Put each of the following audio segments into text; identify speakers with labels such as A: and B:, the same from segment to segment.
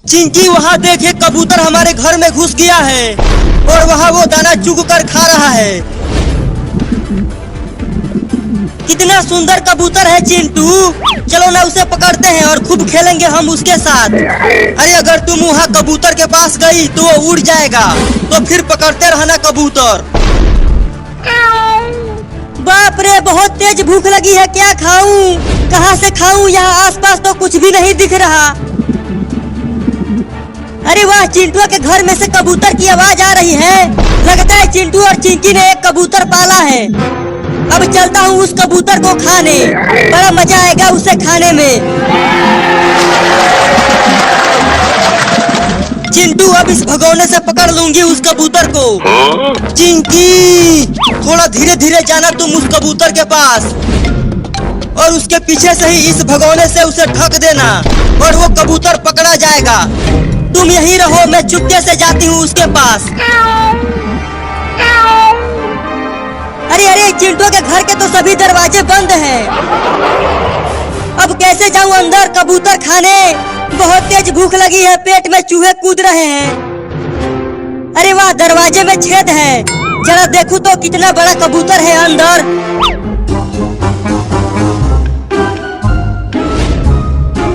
A: चिंकी वहाँ देखे कबूतर हमारे घर में घुस गया है और वहाँ वो दाना चुग कर खा रहा है। कितना सुंदर कबूतर है चिंटू, चलो ना उसे पकड़ते हैं और खूब खेलेंगे हम उसके साथ। अरे अगर तुम वहाँ कबूतर के पास गई तो वो उड़ जाएगा, तो फिर पकड़ते रहना कबूतर। बाप रे, बहुत तेज भूख लगी है, क्या खाऊं, कहाँ से खाऊं, यहाँ आसपास तो कुछ भी नहीं दिख रहा। अरे वाह, चिंटू के घर में से कबूतर की आवाज आ रही है। लगता है चिंटू और चिंकी ने एक कबूतर पाला है। अब चलता हूँ उस कबूतर को खाने, बड़ा मजा आएगा उसे खाने में। चिंटू अब इस भगोने से पकड़ लूंगी उस कबूतर को। चिंकी थोड़ा धीरे धीरे जाना तुम उस कबूतर के पास और उसके पीछे से ही इस भगोने से उसे ढक देना और वो कबूतर पकड़ा जाएगा। तुम यहीं रहो, मैं चुपके से जाती हूँ उसके पास। अरे अरे, चिंटू के घर के तो सभी दरवाजे बंद हैं। अब कैसे जाऊं अंदर कबूतर खाने? बहुत तेज भूख लगी है, पेट में चूहे कूद रहे हैं। अरे वाह, दरवाजे में छेद है, जरा देखूं तो कितना बड़ा कबूतर है अंदर।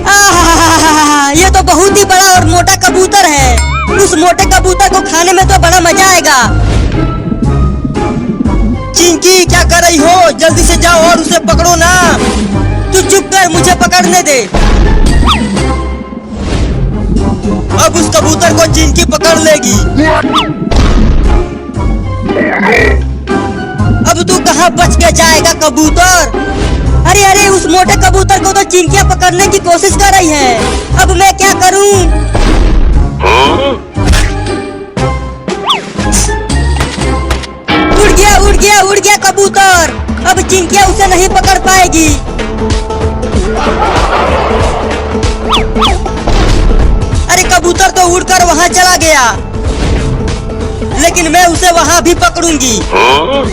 A: आहा, ये तो बहुत ही बड़ा और मोटा कबूतर है। उस मोटे कबूतर को खाने में तो बड़ा मजा आएगा। चिंकी क्या कर रही हो? जल्दी से जाओ और उसे पकड़ो ना। तू चुप कर, मुझे पकड़ने दे। अब उस कबूतर को चिंकी पकड़ लेगी। अब तू कहाँ बच के जाएगा कबूतर? अरे अरे, उस मोटे कबूतर को तो चिंकियाँ पकड़ने की कोशिश कर रही है। अब मैं क्या करूं? उड़ गया कबूतर। अब चिंकियाँ उसे नहीं पकड़ पाएगी। अरे कबूतर तो उड़कर वहाँ चला गया, लेकिन मैं उसे वहाँ भी पकड़ूंगी।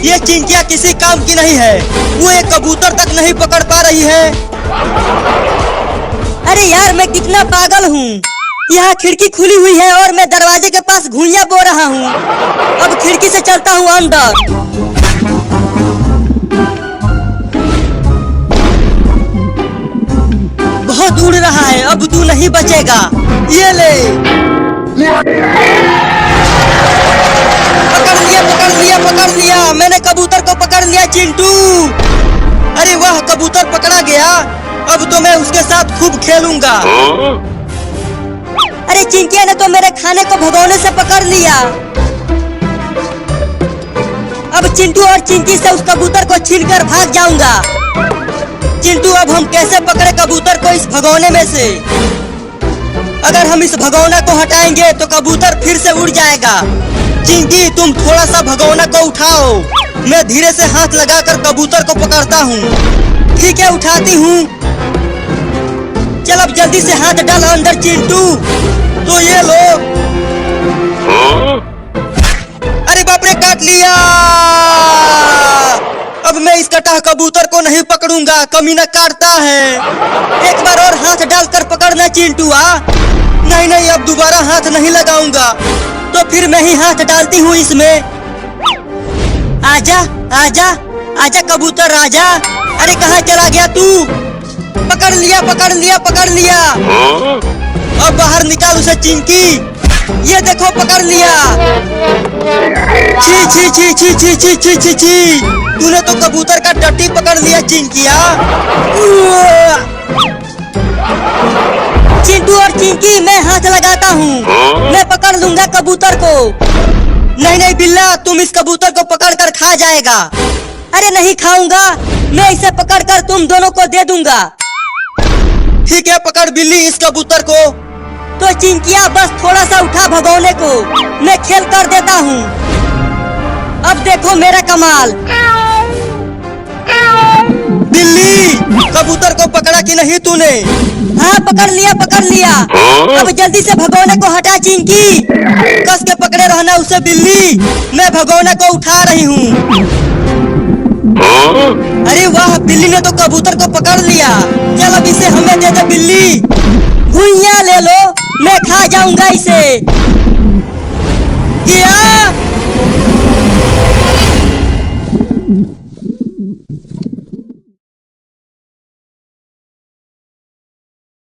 A: ये चिंकियाँ किसी काम की नहीं है, वो एक कबूतर तक नहीं पकड़ पा रही है। अरे यार, मैं कितना पागल हूँ। यहाँ खिड़की खुली हुई है और मैं दरवाजे के पास घुइयां बो रहा हूँ। अब खिड़की से चलता हूँ अंदर। बहुत उड़ रहा है, अब तू नहीं बचेगा। ये ले, पकड़ लिया, मैंने कबूतर को पकड़ लिया चिंटू। अरे वाह, कबूतर पकड़ा गया। अब तो मैं उसके साथ खूब खेलूंगा। अरे चिंकिया ने तो मेरे खाने को भगोने से पकड़ लिया। अब चिंटू और चिंकी से उस कबूतर को छीनकर भाग जाऊंगा। चिंटू, अब हम कैसे पकड़े कबूतर को इस भगोने में से? अगर हम इस भगोना को हटाएंगे तो कबूतर फिर से उड़ जाएगा। चिंकी, तुम थोड़ा सा भगोना को उठाओ, मैं धीरे से हाथ लगाकर कबूतर को पकड़ता हूँ। ठीक है, उठाती हूँ। चल अब जल्दी से हाथ डाल अंदर चिंटू। तो ये लो। अरे बाप रे, काट लिया। अब मैं इस कटा कबूतर को नहीं पकड़ूंगा, कमीना काटता है। एक बार और हाथ डालकर पकड़ना चिंटू। नहीं, अब दोबारा हाथ नहीं लगाऊंगा, तो फिर मैं ही हाथ डालती हूँ इसमें। आजा आजा आजा कबूतर आजा। अरे कहाँ चला गया तू? पकड़ लिया। अब बाहर निकाल उसे चिंकी। ये देखो, पकड़ लिया। छी, तूने तो कबूतर का टट्टी पकड़ लिया चिंकिया। चिंटू और चिंकी, मैं हाथ लगाता हूँ, मैं पकड़ लूंगा कबूतर को। नहीं बिल्ला, तुम इस कबूतर को पकड़कर खा जाएगा। अरे नहीं खाऊंगा, मैं इसे पकड़कर तुम दोनों को दे दूंगा। ठीक है, पकड़ बिल्ली इस कबूतर को। तो चिंकिया, बस थोड़ा सा उठा भगोने को, मैं खेल कर देता हूँ। अब देखो मेरा कमाल। बिल्ली, कबूतर को पकड़ा कि नहीं तूने? हाँ, पकड़ लिया। अब जल्दी से भगोने को हटा चिंकी, कस के पकड़े रहना उसे बिल्ली। मैं भगोने को उठा रही हूँ। अरे वाह, बिल्ली ने तो कबूतर को पकड़ लिया। चल अब इसे हमें दे दे बिल्ली। घुइयां ले लो। मैं खा जाऊंगा इसे।